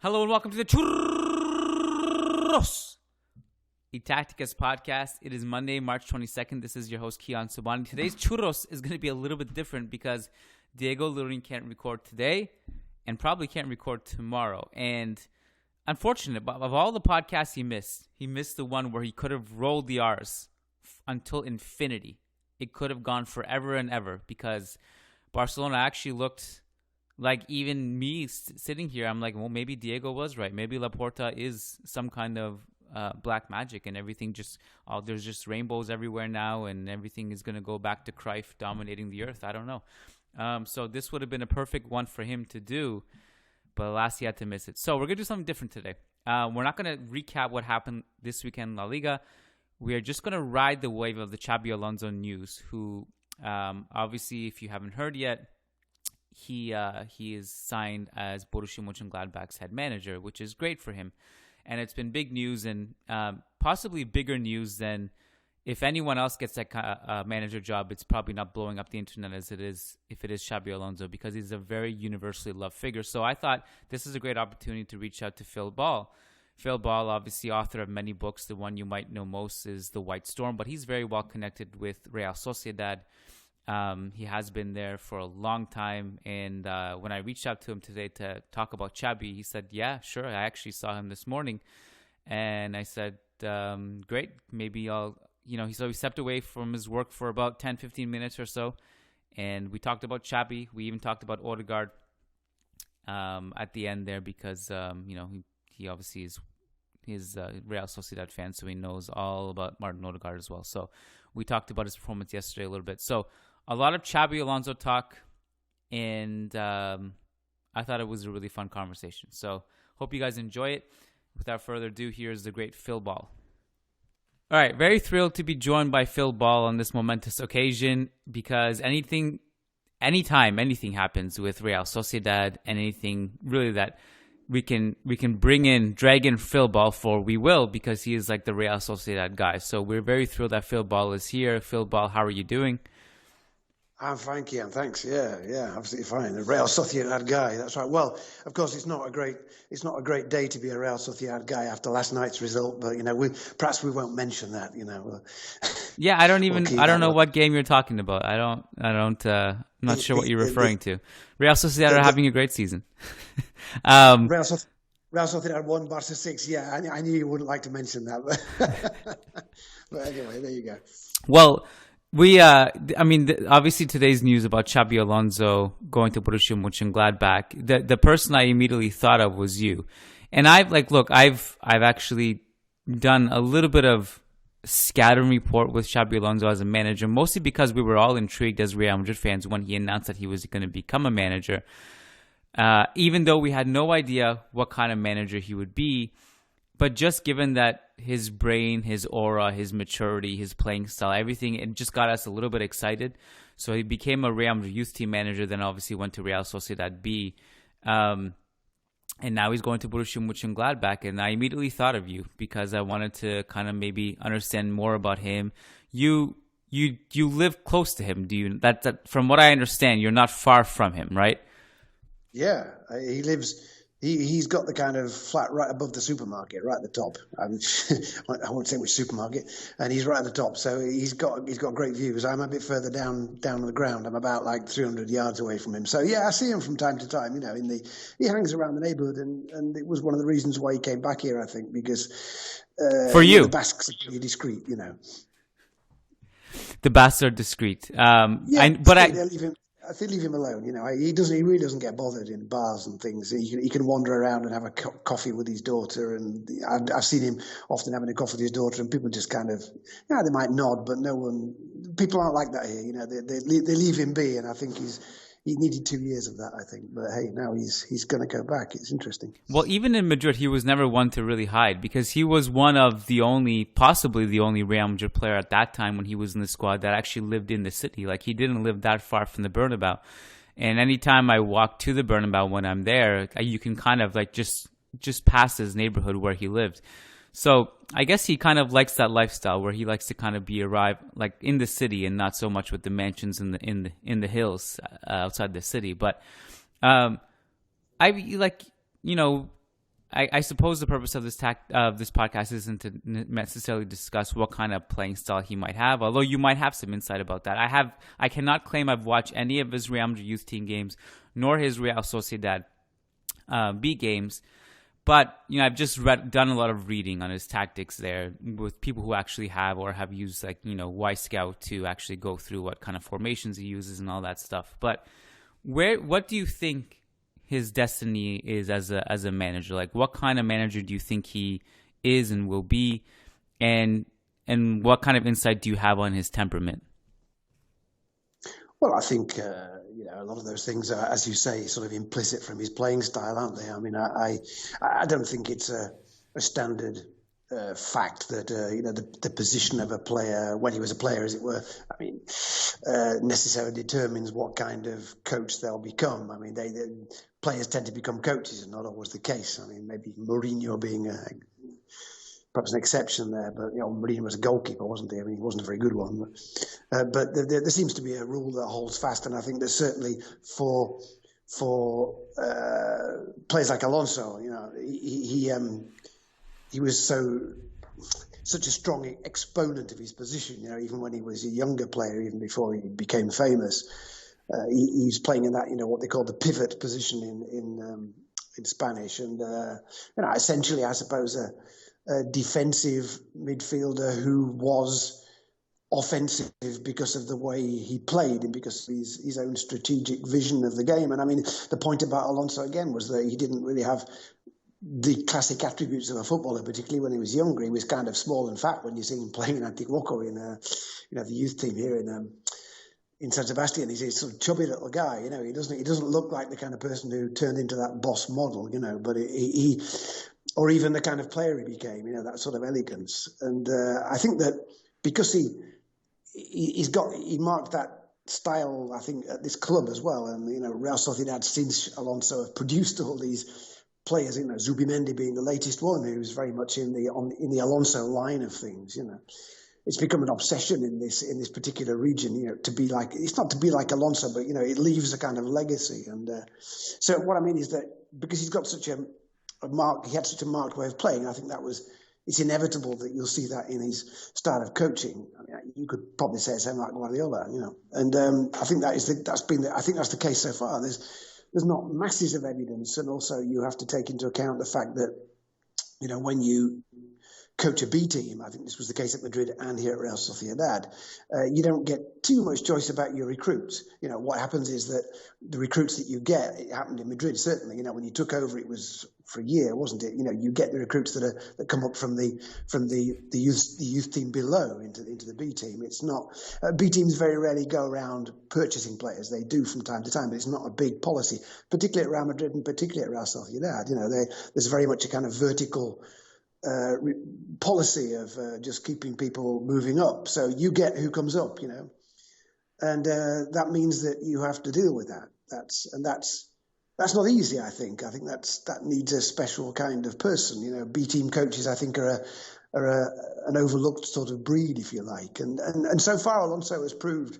Hello and welcome to the Churros y Tácticas Podcast. It is Monday, March 22nd. This is your host, Kiyan Sobhani. Today's Churros is going to be a little bit different because Diego literally can't record today and probably can't record tomorrow. And unfortunate, of all the podcasts he missed the one where he could have rolled the R's until infinity. It could have gone forever and ever because Barcelona actually looked... like even me sitting here, I'm like, well, maybe Diego was right. Maybe Laporta is some kind of black magic and everything there's just rainbows everywhere now and everything is going to go back to Cruyff dominating the earth. I don't know. So this would have been a perfect one for him to do, but alas, he had to miss it. So we're going to do something different today. We're not going to recap what happened this weekend in La Liga. We are just going to ride the wave of the Xabi Alonso news, who obviously, if you haven't heard yet, he is signed as Borussia Mönchengladbach's head manager, which is great for him. And it's been big news and possibly bigger news than if anyone else gets that manager job, it's probably not blowing up the internet as it is if it is Xabi Alonso, because he's a very universally loved figure. So I thought this is a great opportunity to reach out to Phil Ball. Phil Ball, obviously author of many books. The one you might know most is The White Storm, but he's very well connected with Real Sociedad. He has been there for a long time, and when I reached out to him today to talk about Xabi, he said, yeah, sure, I actually saw him this morning, and I said, great, maybe so he stepped away from his work for about 10-15 minutes or so, and we talked about Xabi. We even talked about Odegaard at the end there because, he obviously is Real Sociedad fan, so he knows all about Martin Odegaard as well. So we talked about his performance yesterday a little bit. So a lot of Xabi Alonso talk, and I thought it was a really fun conversation. So hope you guys enjoy it. Without further ado, here's the great Phil Ball. All right, very thrilled to be joined by Phil Ball on this momentous occasion because anytime anything happens with Real Sociedad and anything really that we can drag in Phil Ball for, we will, because he is like the Real Sociedad guy. So we're very thrilled that Phil Ball is here. Phil Ball, how are you doing? I'm fine, Kiyan. Thanks. Yeah, absolutely fine. The Real Sociedad guy. That's right. Well, of course, it's not a great day to be a Real Sociedad guy after last night's result. But perhaps we won't mention that. Yeah, I don't know what game you're talking about. I'm not sure what you're referring to. Real Sociedad are having a great season. Real Sociedad won, Barca 6. Yeah, I knew you wouldn't like to mention that. But anyway, there you go. Well, obviously today's news about Xabi Alonso going to Borussia Mönchengladbach, the person I immediately thought of was you. And I've actually done a little bit of scouting report with Xabi Alonso as a manager, mostly because we were all intrigued as Real Madrid fans when he announced that he was going to become a manager. Even though we had no idea what kind of manager he would be, but just given that his brain, his aura, his maturity, his playing style, everything, it just got us a little bit excited. So he became a Real Madrid youth team manager, then obviously went to Real Sociedad B. And now he's going to Borussia Mönchengladbach. And I immediately thought of you because I wanted to kind of maybe understand more about him. You live close to him, do you? That from what I understand, you're not far from him, right? Yeah, he lives. He's got the kind of flat right above the supermarket, right at the top. I won't say which supermarket, and he's right at the top. So he's got great views. I'm a bit further down on the ground. I'm about like 300 yards away from him. So yeah, I see him from time to time. He hangs around the neighbourhood, and it was one of the reasons why he came back here. I think because for you, the Basques are pretty discreet. The Basques are discreet. I think leave him alone. He really doesn't get bothered in bars and things. He can wander around and have a coffee with his daughter, and I've seen him often having a coffee with his daughter, and people just kind of, they might nod, but people aren't like that here. They leave him be, and I think he needed 2 years of that, I think. But hey, now he's going to go back. It's interesting. Well, even in Madrid, he was never one to really hide because he was one of possibly the only Real Madrid player at that time when he was in the squad that actually lived in the city. Like, he didn't live that far from the Bernabeu. And anytime I walk to the Bernabeu when I'm there, you can kind of like just pass his neighborhood where he lived. So I guess he kind of likes that lifestyle where he likes to kind of arrive like in the city and not so much with the mansions in the hills outside the city. But I suppose the purpose of this podcast isn't to necessarily discuss what kind of playing style he might have, although you might have some insight about that. I cannot claim I've watched any of his Real Madrid youth team games, nor his Real Sociedad B games. But, I've just done a lot of reading on his tactics there with people who actually have used Y Scout to actually go through what kind of formations he uses and all that stuff. But what do you think his destiny is as a manager? Like, what kind of manager do you think he is and will be? And what kind of insight do you have on his temperament? Well, I think, a lot of those things are, as you say, sort of implicit from his playing style, aren't they? I mean, I don't think it's a standard fact that, the position of a player, when he was a player, as it were, necessarily determines what kind of coach they'll become. I mean, the players tend to become coaches, and not always the case. I mean, maybe Mourinho being perhaps an exception there, but Mourinho was a goalkeeper, wasn't he? I mean, he wasn't a very good one, but there seems to be a rule that holds fast, and I think that certainly for players like Alonso, he was such a strong exponent of his position. Even when he was a younger player, even before he became famous, he was playing in that what they call the pivot position in Spanish, and essentially, I suppose a defensive midfielder who was offensive because of the way he played and because of his own strategic vision of the game. And I mean, the point about Alonso again was that he didn't really have the classic attributes of a footballer, particularly when he was younger. He was kind of small and fat when you see him playing in Antiguoco in the youth team here in San Sebastian. He's a sort of chubby little guy. He doesn't look like the kind of person who turned into that boss model. But he or even the kind of player he became, that sort of elegance. And I think that because he marked that style, I think, at this club as well. And, Real Sociedad, since Alonso, have produced all these players, Zubimendi being the latest one, who's very much in the Alonso line of things, It's become an obsession in this particular region, to be like, it's not to be like Alonso, but, it leaves a kind of legacy. And so what I mean is that because he's got such he had such a marked way of playing, I think it's inevitable that you'll see that in his style of coaching. I mean, you could probably say it's like Guardiola, and I think I think that's the case so far. There's not masses of evidence, and also you have to take into account the fact that, when you coach a B team, I think this was the case at Madrid and here at Real Sociedad, you don't get too much choice about your recruits. What happens is that the recruits that you get, it happened in Madrid certainly, when you took over, it was for a year, wasn't it? You get the recruits that come up from the youth team below into the B team. It's not B teams very rarely go around purchasing players. They do from time to time, but it's not a big policy, particularly at Real Madrid and particularly at Real Sociedad. There's very much a kind of vertical policy of just keeping people moving up. So you get who comes up, and that means that you have to deal with that. That's not easy. I think that needs a special kind of person. B team coaches, I think, are an overlooked sort of breed, if you like. And so far, Alonso has proved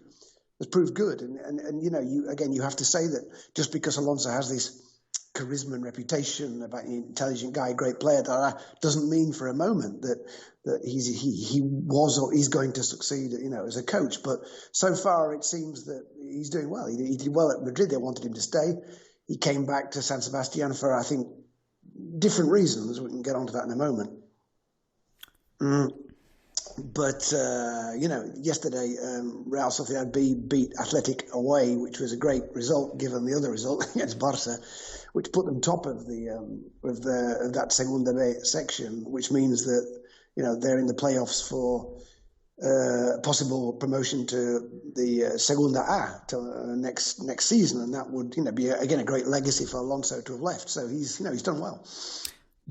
good. And you have to say that just because Alonso has this charisma and reputation about an intelligent guy, great player, that doesn't mean for a moment that he was or is going to succeed, as a coach. But so far, it seems that he's doing well. He did well at Madrid. They wanted him to stay. He came back to San Sebastian for, I think, different reasons. We can get onto that in a moment. But, yesterday, Real Sociedad B beat Athletic away, which was a great result given the other result against Barca, which put them top of that Segunda B section, which means that, they're in the playoffs for possible promotion to the Segunda A to next season. And that would, be, again, a great legacy for Alonso to have left. So he's done well.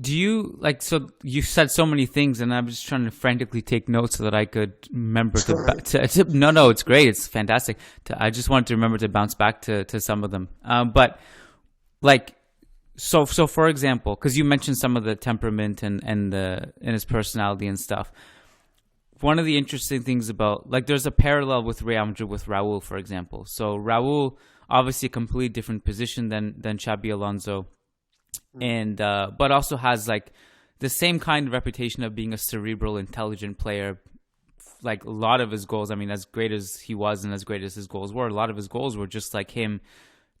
Do you so you said so many things, and I'm just trying to frantically take notes so that I could remember No, it's great. It's fantastic. I just wanted to remember to bounce back to some of them. But so for example, because you mentioned some of the temperament and his personality and stuff. One of the interesting things about, there's a parallel with Real Madrid with Raul, for example. So Raul, obviously a completely different position than Xabi Alonso. and but also has like the same kind of reputation of being a cerebral, intelligent player. Like a lot of his goals, I mean, as great as he was and as great as his goals were, a lot of his goals were just like him,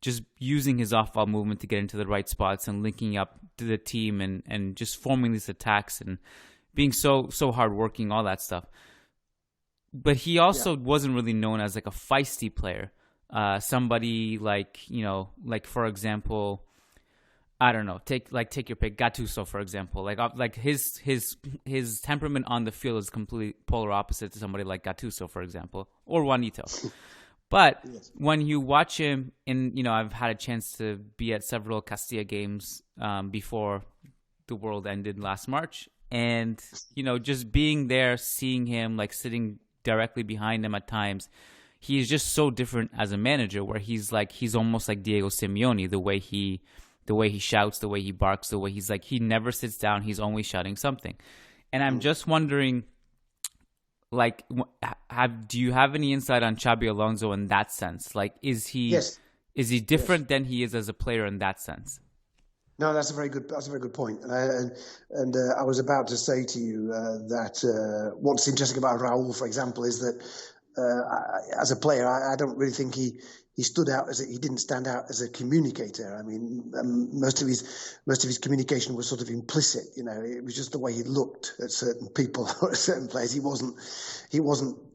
just using his off-ball movement to get into the right spots and linking up to the team and just forming these attacks and being so hardworking, all that stuff. But he also wasn't really known as like a feisty player. Somebody like, like for example, I don't know, take your pick, Gattuso, for example. Like his temperament on the field is completely polar opposite to somebody like Gattuso, for example, or Juanito. But when you watch him, I've had a chance to be at several Castilla games before the world ended last March, and just being there, seeing him, like sitting directly behind him at times, he is just so different as a manager. Where he's almost like Diego Simeone, the way he shouts, the way he barks, the way he never sits down. He's always shouting something. And I'm just wondering, like, do you have any insight on Xabi Alonso in that sense? Like, is he different than he is as a player in that sense? No, that's a very good point. And I was about to say to you that what's interesting about Raul, for example, is that as a player, I don't really think he stood out he didn't stand out as a communicator. I mean, most of his communication was sort of implicit. It was just the way he looked at certain people or at certain players. He wasn't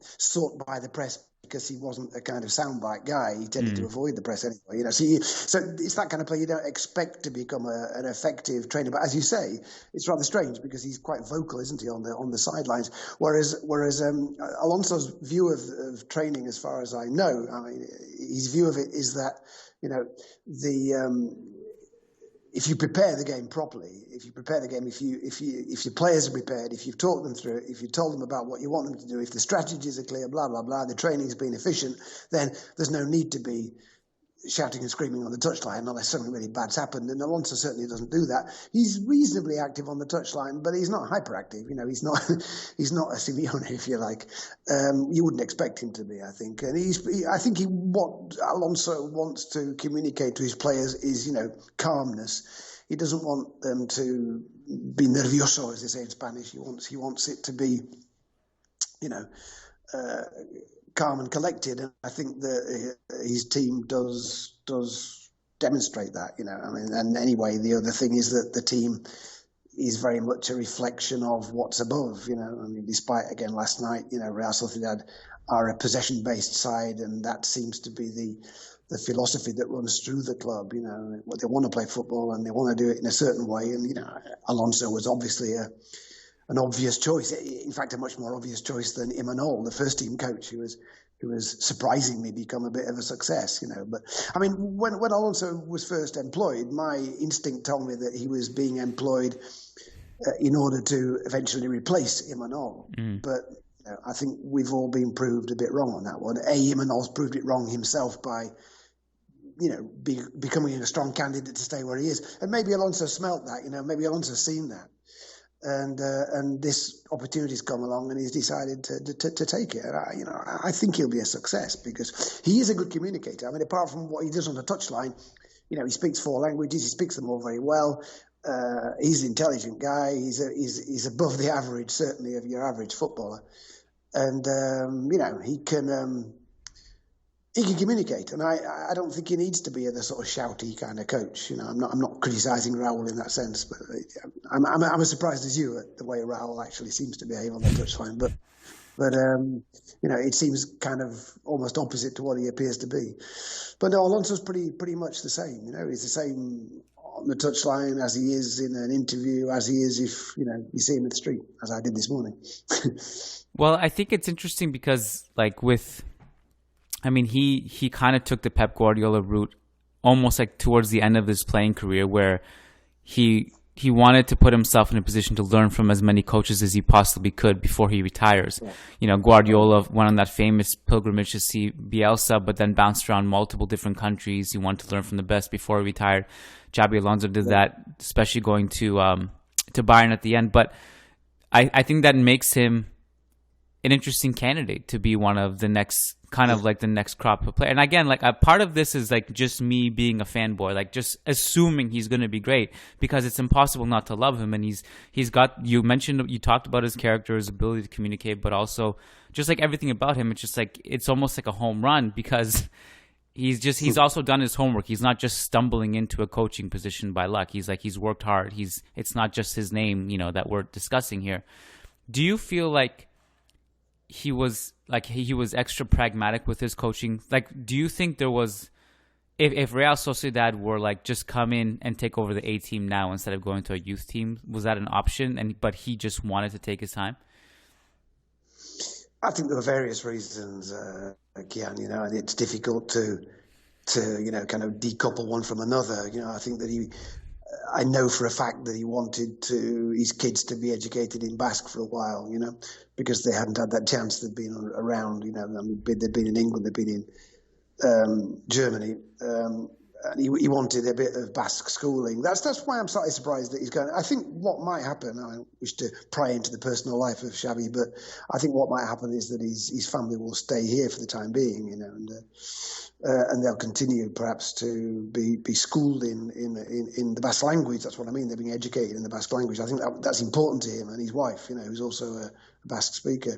sought by the press because he wasn't a kind of soundbite guy. He tended to avoid the press anyway. So it's that kind of player you don't expect to become an effective trainer. But as you say, it's rather strange because he's quite vocal, isn't he, on the sidelines? Whereas Alonso's view of training, as far as I know, his view of it is that if you prepare the game properly, if your players are prepared, if you've talked them through it, if you told them about what you want them to do, if the strategies are clear, blah blah blah, the training's been efficient, then there's no need to be shouting and screaming on the touchline unless something really bad's happened. And Alonso certainly doesn't do that. He's reasonably active on the touchline, but he's not hyperactive. He's not a Simeone, if you like. You wouldn't expect him to be, I think. And I think what Alonso wants to communicate to his players is, calmness. He doesn't want them to be nervioso, as they say in Spanish. He wants it to be, calm and collected, and I think that his team does demonstrate that. And anyway, the other thing is that the team is very much a reflection of what's above. Despite again last night, Real Sociedad are a possession-based side, and that seems to be the philosophy that runs through the club. They want to play football and they want to do it in a certain way, and Alonso was obviously an obvious choice. In fact, a much more obvious choice than Imanol, the first team coach, who was surprisingly become a bit of a success, But I mean, when Alonso was first employed, my instinct told me that he was being employed in order to eventually replace Imanol. But I think we've all been proved a bit wrong on that one. Imanol's proved it wrong himself by becoming a strong candidate to stay where he is. And maybe Alonso smelt that, maybe Alonso's seen that. And this opportunity's come along, and he's decided to take it. And I think he'll be a success because he is a good communicator. I mean, apart from what he does on the touchline, he speaks 4 languages. He speaks them all very well. He's an intelligent guy. He's above the average, certainly, of your average footballer. And he can communicate, and I don't think he needs to be the sort of shouty kind of coach. I'm not criticising Raul in that sense, but I'm as surprised as you at the way Raul actually seems to behave on the touchline. But it seems kind of almost opposite to what he appears to be. But no, Alonso's pretty much the same. He's the same on the touchline as he is in an interview, as he is if you see him in the street, as I did this morning. Well, I think it's interesting because he kind of took the Pep Guardiola route almost like towards the end of his playing career, where he wanted to put himself in a position to learn from as many coaches as he possibly could before he retires. Yeah. Guardiola went on that famous pilgrimage to see Bielsa, but then bounced around multiple different countries. He wanted to learn from the best before he retired. Xabi Alonso did that, especially going to Bayern at the end. But I think that makes him an interesting candidate to be one of the next kind of like the next crop of player. And again, like a part of this is like just me being a fanboy, like just assuming he's going to be great because it's impossible not to love him. And he's got, you talked about his character, his ability to communicate, but also just like everything about him. It's just like, it's almost like a home run because he's also done his homework. He's not just stumbling into a coaching position by luck. He's worked hard. It's not just his name, that we're discussing here. Do you feel like he was extra pragmatic with his coaching? Like, do you think there was, if Real Sociedad were like just come in and take over the A team now instead of going to a youth team, was that an option? But he just wanted to take his time. I think there were various reasons, Kiyan. And it's difficult to kind of decouple one from another. I think that I know for a fact that he wanted his kids to be educated in Basque for a while, because they hadn't had that chance. They'd been around, they'd been in England, they'd been in Germany. And he wanted a bit of Basque schooling. That's why I'm slightly surprised that he's going. I think what might happen, I don't wish to pry into the personal life of Xabi, but I think what might happen is that his family will stay here for the time being, and they'll continue perhaps to be schooled in the Basque language. That's what I mean. They're being educated in the Basque language. I think that's important to him and his wife, who's also a Basque speaker.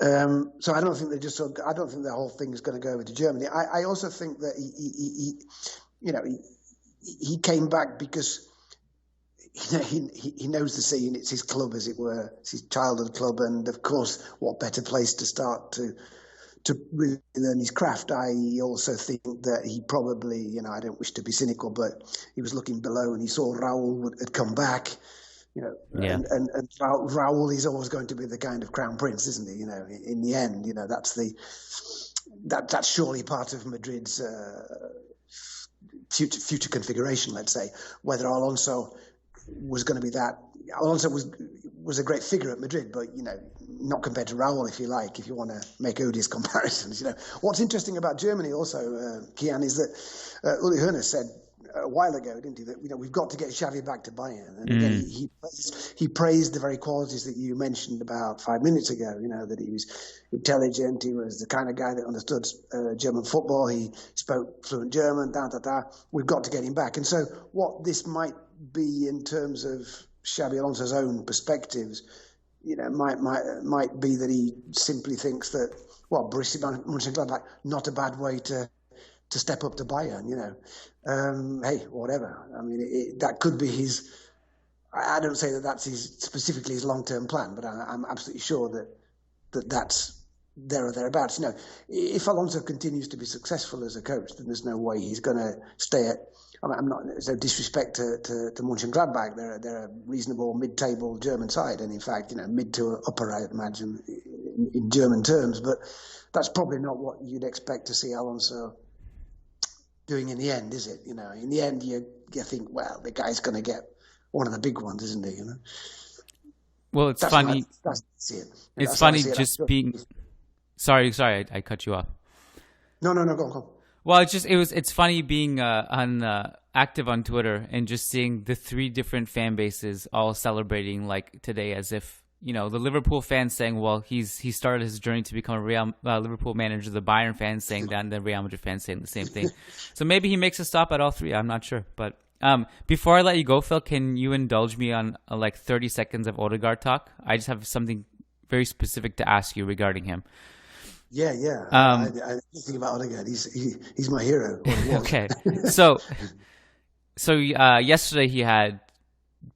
So I don't think I don't think the whole thing is going to go over to Germany. I also think that he came back because he knows the scene. It's his club, as it were. It's his childhood club, and of course, what better place to start to really learn his craft. I also think that he probably, I don't wish to be cynical, but he was looking below and he saw Raul had come back. And Raul is always going to be the kind of crown prince, isn't he? In the end, that's surely part of Madrid's future configuration. Let's say whether Alonso was going to be that. Alonso was a great figure at Madrid, but not compared to Raul, if you like, if you want to make odious comparisons. What's interesting about Germany also, Kiyan, is that Uli Hoeneß said a while ago, didn't he, that we've got to get Xavi back to Bayern. And again, he praised the very qualities that you mentioned about 5 minutes ago. That he was intelligent, he was the kind of guy that understood German football, he spoke fluent German. We've got to get him back. And so, what this might be in terms of Xabi Alonso's own perspectives, might be that he simply thinks that Borussia Mönchengladbach, not a bad way to step up to Bayern, hey, whatever. I mean, that could be his. I don't say that that's specifically his long-term plan, but I'm absolutely sure that's there or thereabouts. If Alonso continues to be successful as a coach, then there's no way he's going to stay at. I'm not. There's no disrespect to Mönchengladbach. They're a reasonable mid-table German side, and in fact, mid to upper, I imagine, in German terms. But that's probably not what you'd expect to see Alonso doing in the end, is it? In the end, you think, well, the guy's going to get one of the big ones, isn't he? Well, it's that's funny. It's funny just being. Sorry, I cut you off. No, go on. Well, it's funny being active on Twitter and just seeing the three different fan bases all celebrating like today, as if the Liverpool fans saying, well, he started his journey to become a Liverpool manager. The Bayern fans saying that, and the Real Madrid fans saying the same thing. So maybe he makes a stop at all three. I'm not sure. But before I let you go, Phil, can you indulge me on like 30 seconds of Odegaard talk? I just have something very specific to ask you regarding him. Yeah. I think about Odegaard. He's my hero. Okay. So yesterday he had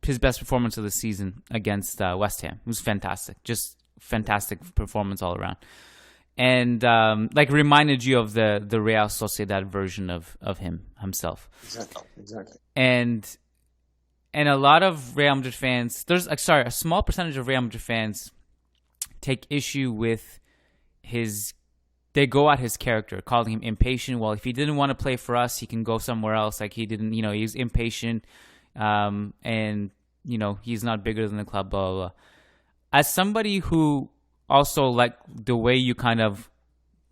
his best performance of the season against West Ham. It was fantastic. Just fantastic performance all around. And reminded you of the Real Sociedad version of himself. Exactly. And a lot of Real Madrid fans, a small percentage of Real Madrid fans take issue with they go at his character, calling him impatient. Well, if he didn't want to play for us, he can go somewhere else. Like he didn't, he's impatient, and he's not bigger than the club. Blah blah blah. As somebody who also like the way you kind of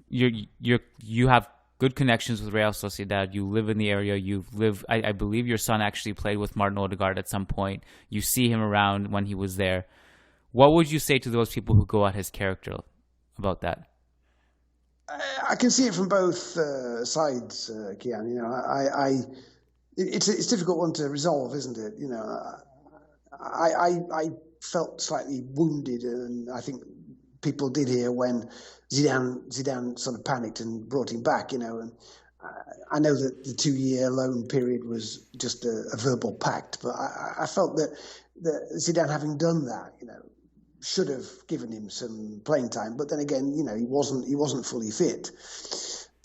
you have good connections with Real Sociedad. You live in the area. I believe your son actually played with Martin Odegaard at some point. You see him around when he was there. What would you say to those people who go at his character about that? I can see it from both sides, Kiyan. You know, it's a difficult one to resolve, isn't it? You know, I felt slightly wounded, and I think people did here when Zidane sort of panicked and brought him back. You know, and I know that the 2-year loan period was just a verbal pact, but I felt that Zidane, having done that, you know, should have given him some playing time. But then again, you know, he wasn't fully fit,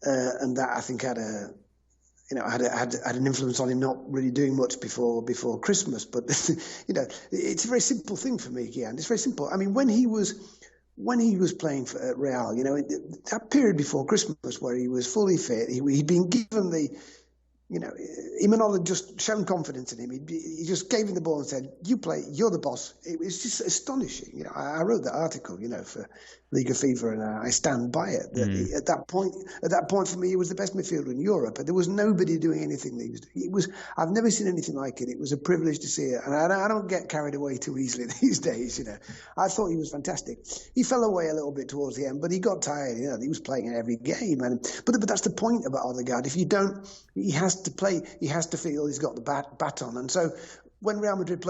and that I think had an influence on him not really doing much before Christmas. But you know, it's a very simple thing for me, Kiyan. It's very simple. I mean, when he was playing for Real, you know, that period before Christmas where he was fully fit, he'd been given the, you know, Imanol had just shown confidence in him. He just gave him the ball and said, "You play, you're the boss." It was just astonishing. You know, I wrote that article, you know, for Liga Fever, and I stand by it. At that point for me, he was the best midfielder in Europe, and there was nobody doing anything that he was doing. It was, I've never seen anything like it. It was a privilege to see it, and I don't get carried away too easily these days. You know, I thought he was fantastic. He fell away a little bit towards the end, but he got tired. You know, he was playing in every game, but that's the point about Odegaard. If you don't, he has to play. He has to feel he's got the baton, and so. When Real Madrid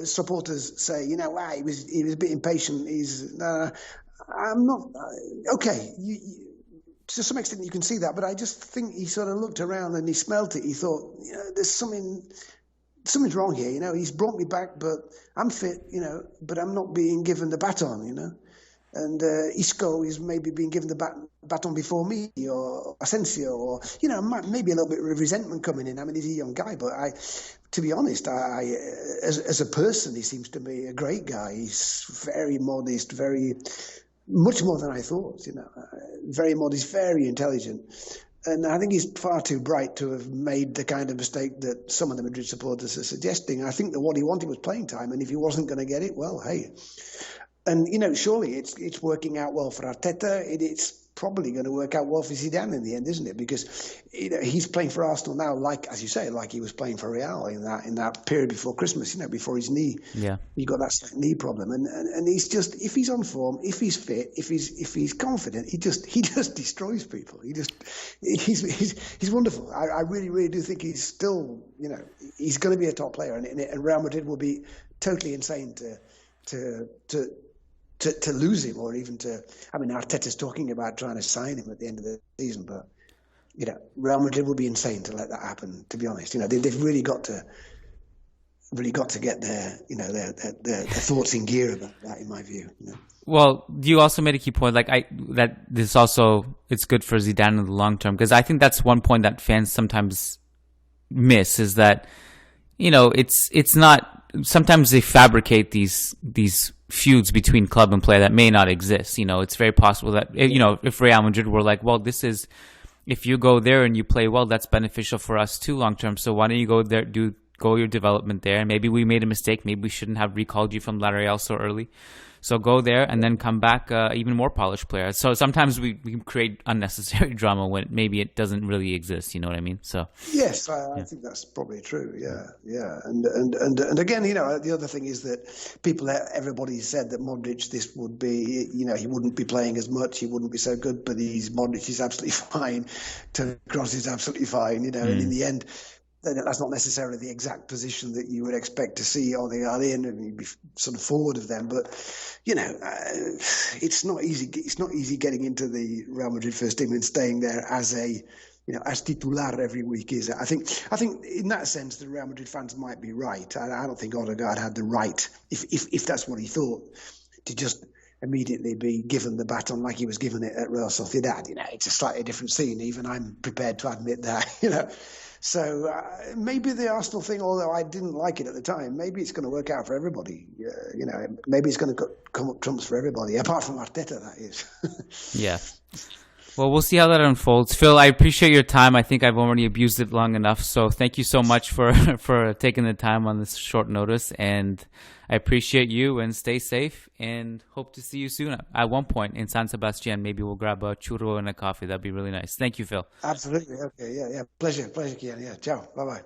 supporters say, you know, he was a bit impatient. I'm not okay. To some extent, you can see that, but I just think he sort of looked around and he smelt it. He thought, you know, there's something's wrong here. You know, he's brought me back, but I'm fit. You know, but I'm not being given the baton. You know, and Isco is maybe being given the baton before me, or Asensio, or, you know, maybe a little bit of resentment coming in. I mean, he's a young guy, but to be honest, as a person, he seems to be a great guy. He's very modest, much more than I thought, you know, very modest, very intelligent. And I think he's far too bright to have made the kind of mistake that some of the Madrid supporters are suggesting. I think that what he wanted was playing time, and if he wasn't going to get it, well, hey. And, you know, surely it's working out well for Arteta. It's probably going to work out well for Zidane in the end, isn't it? Because, you know, he's playing for Arsenal now, like, as you say, like he was playing for Real in that period before Christmas, you know, before his knee. Yeah. He got that slight knee problem. And he's just, if he's on form, if he's fit, if he's confident, he just destroys people. He's wonderful. I really, really do think he's still, you know, he's going to be a top player, and Real Madrid will be totally insane to lose him, or even I mean, Arteta's talking about trying to sign him at the end of the season, but, you know, Real Madrid would be insane to let that happen, to be honest. You know, they've really got to get their thoughts in gear about that, in my view. You know? Well, you also made a key point, that this also, it's good for Zidane in the long term, because I think that's one point that fans sometimes miss, is that, you know, it's not, sometimes they fabricate these feuds between club and player that may not exist. You know, it's very possible that, you know, if Real Madrid were like, well, if you go there and you play well, that's beneficial for us too long term. So why don't you go there, go your development there? And maybe we made a mistake. Maybe we shouldn't have recalled you from La Real so early. So go there and then come back even more polished player. So sometimes we create unnecessary drama when maybe it doesn't really exist. You know what I mean? So yes, I think that's probably true. Yeah. And again, you know, the other thing is that everybody said that Modric, this would be, you know, he wouldn't be playing as much, he wouldn't be so good, but Modric is absolutely fine. Toni Kroos is absolutely fine. You know, and in the end, that's not necessarily the exact position that you would expect to see Odegaard in, and he'd be sort of forward of them. But, you know, it's not easy. It's not easy getting into the Real Madrid first team and staying there as as titular every week, is it? I think in that sense, the Real Madrid fans might be right. I don't think Odegaard had the right, if that's what he thought, to just immediately be given the baton like he was given it at Real Sociedad. You know, it's a slightly different scene. Even I'm prepared to admit that. You know. So maybe the Arsenal thing, although I didn't like it at the time, maybe it's going to work out for everybody. You know, maybe it's going to come up trumps for everybody, apart from Arteta, that is. Yeah. Well, we'll see how that unfolds. Phil, I appreciate your time. I think I've already abused it long enough. So thank you so much for taking the time on this short notice. And I appreciate you, and stay safe, and hope to see you soon at one point in San Sebastian. Maybe we'll grab a churro and a coffee. That'd be really nice. Thank you, Phil. Absolutely. Okay. Yeah. Pleasure, Kiyan. Yeah. Ciao. Bye-bye.